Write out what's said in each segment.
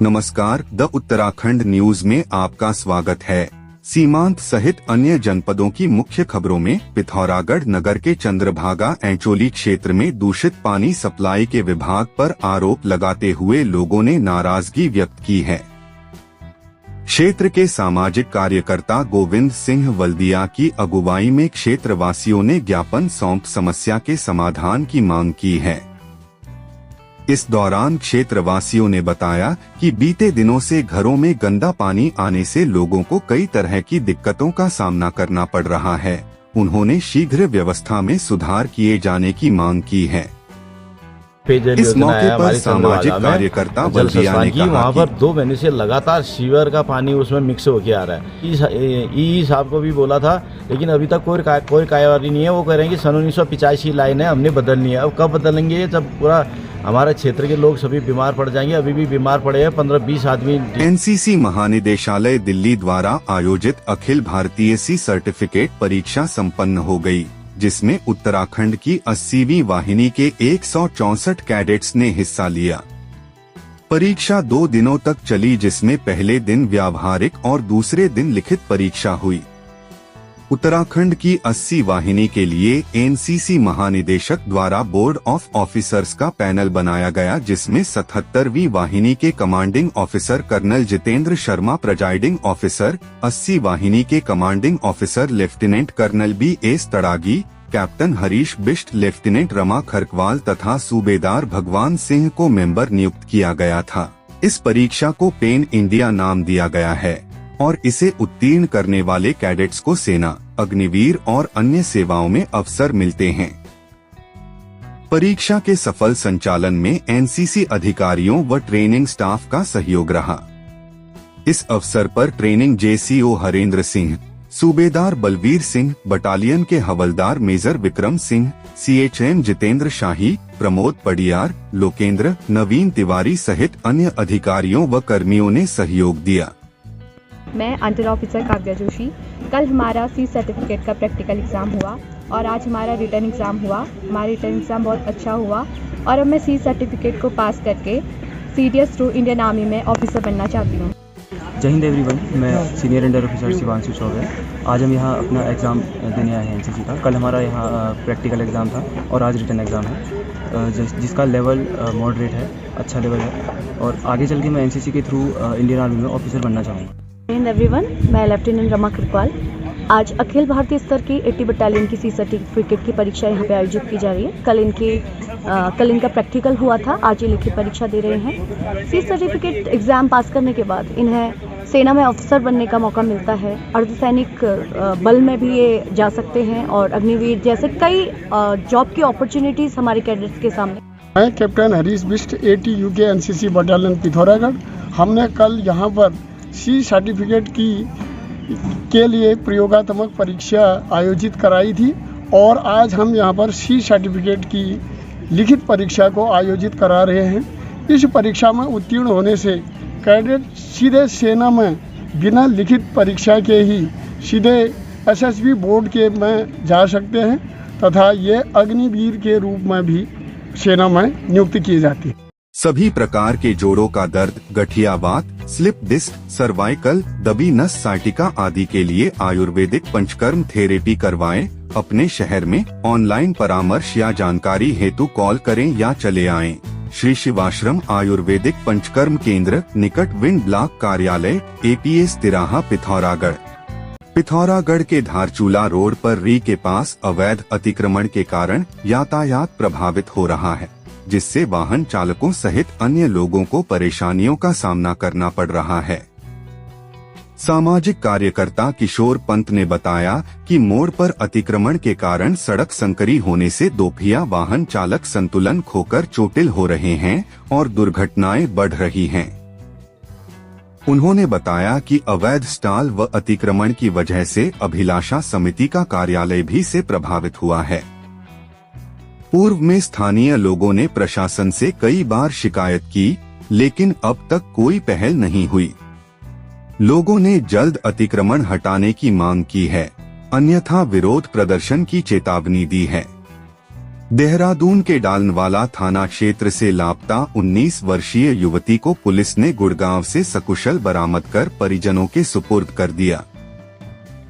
नमस्कार, the Uttarakhand news में आपका स्वागत है। सीमांत सहित अन्य जनपदों की मुख्य खबरों में पिथौरागढ़ नगर के चंद्रभागा एंचोली क्षेत्र में दूषित पानी सप्लाई के विभाग पर आरोप लगाते हुए लोगों ने नाराजगी व्यक्त की है। क्षेत्र के सामाजिक कार्यकर्ता गोविंद सिंह वल्दिया की अगुवाई में क्षेत्रवासियों ने ज्ञापन सौंप समस्या के समाधान की मांग की है। इस दौरान क्षेत्रवासियों ने बताया कि बीते दिनों से घरों में गंदा पानी आने से लोगों को कई तरह की दिक्कतों का सामना करना पड़ रहा है। उन्होंने शीघ्र व्यवस्था में सुधार किए जाने की मांग की है। इस मौके पर सामाजिक कार्यकर्ता वल्दिया ने कहा वहाँ पर 2 महीने से लगातार सीवर का पानी उसमें मिक्स होके आ रहा है। ई साहब को भी बोला था, लेकिन अभी तक कोई कार्यवाही नहीं है। वो कह रहे हैं कि सन 1985 लाइन है, हमने बदलनी है। अब कब बदलेंगे जब पूरा हमारे क्षेत्र के लोग सभी बीमार पड़ जाएंगे। अभी भी बीमार पड़े हैं 15-20 आदमी। एनसीसी महानिदेशालय दिल्ली द्वारा आयोजित अखिल भारतीय सी सर्टिफिकेट परीक्षा संपन्न हो गई, जिसमें उत्तराखंड की 80वीं वाहिनी के 164 कैडेट्स ने हिस्सा लिया। परीक्षा 2 दिनों तक चली, जिसमें पहले दिन व्यावहारिक और दूसरे दिन लिखित परीक्षा हुई। उत्तराखंड की 80 वाहिनी के लिए एनसीसी महानिदेशक द्वारा बोर्ड ऑफ ऑफिसर्स का पैनल बनाया गया, जिसमें 77वीं वाहिनी के commanding officer colonel Jitendra Sharma presiding officer, 80 वाहिनी के commanding officer lieutenant colonel BS Tadagi, captain Harish Bisht, lieutenant Rama Kharakwal तथा सूबेदार भगवान सिंह को मेंबर नियुक्त किया गया था। इस परीक्षा को पेन इंडिया नाम दिया गया है और इसे उत्तीर्ण करने वाले कैडेट्स को सेना, अग्निवीर और अन्य सेवाओं में अवसर मिलते हैं। परीक्षा के सफल संचालन में एनसीसी अधिकारियों व ट्रेनिंग स्टाफ का सहयोग रहा। इस अवसर पर ट्रेनिंग JCO हरेंद्र सिंह, सूबेदार बलवीर सिंह, बटालियन के हवलदार मेजर विक्रम सिंह, CHM जितेंद्र शाही, प्रमोद पडियार, लोकेंद्र, नवीन तिवारी सहित अन्य अधिकारियों व कर्मियों ने सहयोग दिया। मैं अंडर ऑफिसर काव्या जोशी। कल हमारा C सर्टिफिकेट का प्रैक्टिकल एग्ज़ाम हुआ और आज हमारा रिटर्न एग्ज़ाम हुआ। हमारा रिटर्न एग्ज़ाम बहुत अच्छा हुआ और अब मैं C सर्टिफिकेट को पास करके CDS थ्रू इंडियन आर्मी में ऑफिसर बनना चाहती हूँ। जय हिंद एवरीवन, मैं senior under officer Shivanshu Choubey. आज हम यहाँ अपना एग्ज़ाम देने आए हैं एनसीसी का। कल हमारा यहाँ प्रैक्टिकल एग्ज़ाम था और आज रिटर्न एग्ज़ाम है, जिसका लेवल मॉडरेट है, अच्छा लेवल है और आगे चल के मैं एनसीसी के थ्रू इंडियन आर्मी में ऑफिसर बनना चाहूँगा। एवरीवन, मैं लेफ्टिनेंट रमा खरकवाल। आज अखिल भारतीय स्तर की 80 बटालियन की C सर्टिफिकेट की परीक्षा यहाँ पे आयोजित की जा रही है। कल इनका प्रैक्टिकल हुआ था, आज ये लिखित परीक्षा दे रहे हैं। C सर्टिफिकेट एग्ज़ाम पास करने के बाद इन्हें सेना में ऑफिसर बनने का मौका मिलता है। अर्धसैनिक बल में भी ये जा सकते हैं और अग्निवीर जैसे कई जॉब की अपॉर्चुनिटीज़ हमारे कैडेट्स के सामने। मैं captain Harish Bisht, AT UK NCC battalion Pithoragarh. हमने कल यहाँ पर C सर्टिफिकेट के लिए प्रयोगात्मक परीक्षा आयोजित कराई थी और आज हम यहाँ पर C सर्टिफिकेट की लिखित परीक्षा को आयोजित करा रहे हैं। इस परीक्षा में उत्तीर्ण होने से कैडेट सीधे सेना में बिना लिखित परीक्षा के ही सीधे SSB बोर्ड के में जा सकते हैं तथा ये अग्निवीर के रूप में भी सेना में नियुक्त किए जाते हैं। सभी प्रकार के जोड़ों का दर्द, गठियावात, स्लिप डिस्क, सर्वाइकल, दबी नस, साइटिका आदि के लिए आयुर्वेदिक पंचकर्म थेरेपी करवाएं। अपने शहर में ऑनलाइन परामर्श या जानकारी हेतु कॉल करें या चले आएं। श्री शिवाश्रम आयुर्वेदिक पंचकर्म केंद्र, निकट विंड ब्लॉक कार्यालय, APS तिराहा, पिथौरागढ़। पिथौरागढ़ के धारचूला रोड पर री के पास अवैध अतिक्रमण के कारण यातायात प्रभावित हो रहा है, जिससे वाहन चालकों सहित अन्य लोगों को परेशानियों का सामना करना पड़ रहा है। सामाजिक कार्यकर्ता किशोर पंत ने बताया कि मोड़ पर अतिक्रमण के कारण सड़क संकरी होने से दोपहिया वाहन चालक संतुलन खोकर चोटिल हो रहे हैं और दुर्घटनाएं बढ़ रही हैं। उन्होंने बताया कि अवैध स्टॉल व अतिक्रमण की वजह से अभिलाषा समिति का कार्यालय भी से प्रभावित हुआ है। पूर्व में स्थानीय लोगों ने प्रशासन से कई बार शिकायत की, लेकिन अब तक कोई पहल नहीं हुई। लोगों ने जल्द अतिक्रमण हटाने की मांग की है, अन्यथा विरोध प्रदर्शन की चेतावनी दी है। देहरादून के डालनवाला थाना क्षेत्र से लापता 19 वर्षीय युवती को पुलिस ने गुड़गांव से सकुशल बरामद कर परिजनों के सुपुर्द कर दिया।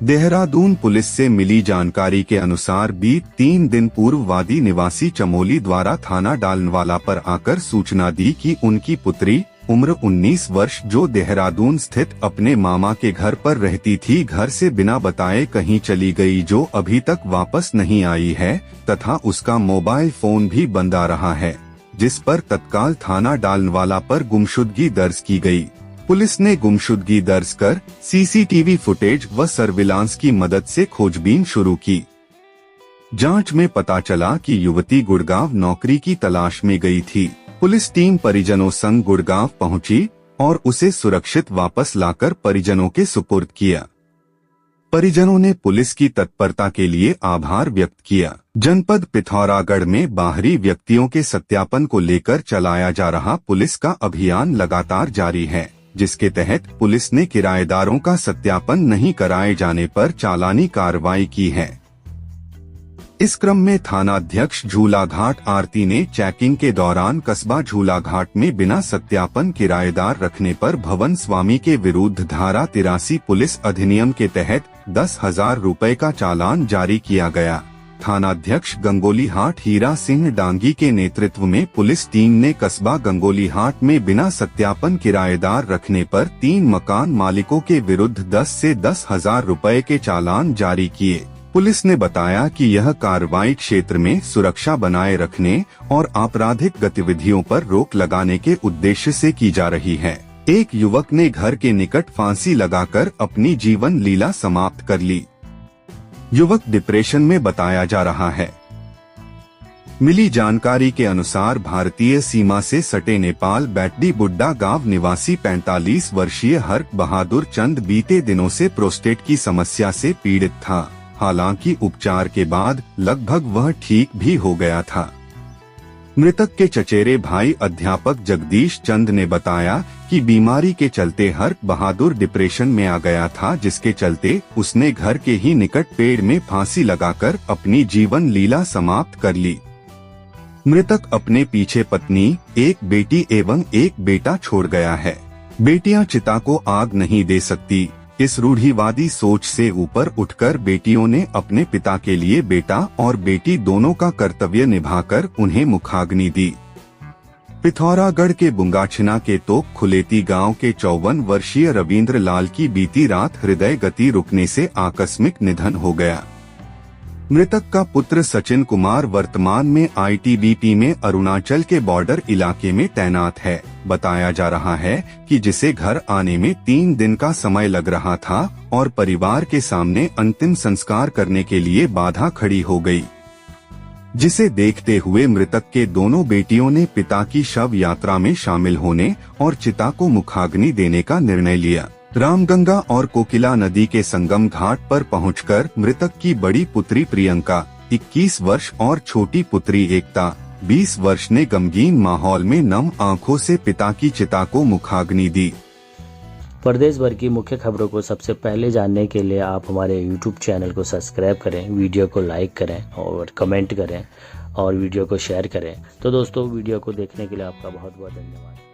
देहरादून पुलिस से मिली जानकारी के अनुसार बीते 3 दिन पूर्व वादी निवासी चमोली द्वारा थाना डालनवाला पर आकर सूचना दी कि उनकी पुत्री उम्र 19 वर्ष जो देहरादून स्थित अपने मामा के घर पर रहती थी, घर से बिना बताए कहीं चली गई, जो अभी तक वापस नहीं आई है तथा उसका मोबाइल फोन भी बंद आ रहा है, जिस पर तत्काल थाना डालनवाला पर गुमशुदगी दर्ज की गई। पुलिस ने गुमशुदगी दर्ज कर सीसीटीवी फुटेज व सर्विलांस की मदद से खोजबीन शुरू की। जांच में पता चला कि युवती गुड़गांव नौकरी की तलाश में गई थी। पुलिस टीम परिजनों संग गुड़गांव पहुंची और उसे सुरक्षित वापस लाकर परिजनों के सुपुर्द किया। परिजनों ने पुलिस की तत्परता के लिए आभार व्यक्त किया। जनपद पिथौरागढ़ में बाहरी व्यक्तियों के सत्यापन को लेकर चलाया जा रहा पुलिस का अभियान लगातार जारी है, जिसके तहत पुलिस ने किराएदारों का सत्यापन नहीं कराए जाने पर चालानी कार्रवाई की है। इस क्रम में थानाध्यक्ष झूलाघाट आरती ने चेकिंग के दौरान कस्बा झूलाघाट में बिना सत्यापन किराएदार रखने पर भवन स्वामी के विरुद्ध धारा 83 पुलिस अधिनियम के तहत 10,000 रुपए का चालान जारी किया गया। थानाध्यक्ष गंगोलीहाट हीरा सिंह डांगी के नेतृत्व में पुलिस टीम ने कस्बा गंगोलीहाट में बिना सत्यापन किराएदार रखने पर 3 मकान मालिकों के विरुद्ध 10 से 10,000 रुपए के चालान जारी किए। पुलिस ने बताया कि यह कार्रवाई क्षेत्र में सुरक्षा बनाए रखने और आपराधिक गतिविधियों पर रोक लगाने के उद्देश्य से की जा रही है। एक युवक ने घर के निकट फांसी लगाकर अपनी जीवन लीला समाप्त कर ली। युवक डिप्रेशन में बताया जा रहा है। मिली जानकारी के अनुसार भारतीय सीमा से सटे नेपाल बैटडी बुड्डा गांव निवासी 45 वर्षीय हर्क बहादुर चंद बीते दिनों से प्रोस्टेट की समस्या से पीड़ित था। हालांकि उपचार के बाद लगभग वह ठीक भी हो गया था। मृतक के चचेरे भाई अध्यापक जगदीश चंद ने बताया कि बीमारी के चलते हर्क बहादुर डिप्रेशन में आ गया था, जिसके चलते उसने घर के ही निकट पेड़ में फांसी लगाकर अपनी जीवन लीला समाप्त कर ली। मृतक अपने पीछे पत्नी, एक बेटी एवं एक बेटा छोड़ गया है। बेटियां चिता को आग नहीं दे सकती, इस रूढ़िवादी सोच से ऊपर उठकर बेटियों ने अपने पिता के लिए बेटा और बेटी दोनों का कर्तव्य निभाकर उन्हें मुखाग्नि दी। पिथौरागढ़ के बुंगाछिना के तोप खुलेती गांव के 54 वर्षीय रविंद्र लाल की बीती रात हृदय गति रुकने से आकस्मिक निधन हो गया। मृतक का पुत्र सचिन कुमार वर्तमान में आईटीबीपी में अरुणाचल के बॉर्डर इलाके में तैनात है। बताया जा रहा है कि जिसे घर आने में 3 दिन का समय लग रहा था और परिवार के सामने अंतिम संस्कार करने के लिए बाधा खड़ी हो गई, जिसे देखते हुए मृतक के दोनों बेटियों ने पिता की शव यात्रा में शामिल होने और चिता को मुखाग्नि देने का निर्णय लिया। रामगंगा और कोकिला नदी के संगम घाट पर पहुंचकर मृतक की बड़ी पुत्री प्रियंका 21 वर्ष और छोटी पुत्री एकता 20 वर्ष ने गमगीन माहौल में नम आंखों से पिता की चिता को मुखाग्नि दी। प्रदेश भर की मुख्य खबरों को सबसे पहले जानने के लिए आप हमारे YouTube चैनल को सब्सक्राइब करें, वीडियो को लाइक करें और कमेंट करें और वीडियो को शेयर करें। तो दोस्तों, वीडियो को देखने के लिए आपका बहुत बहुत धन्यवाद।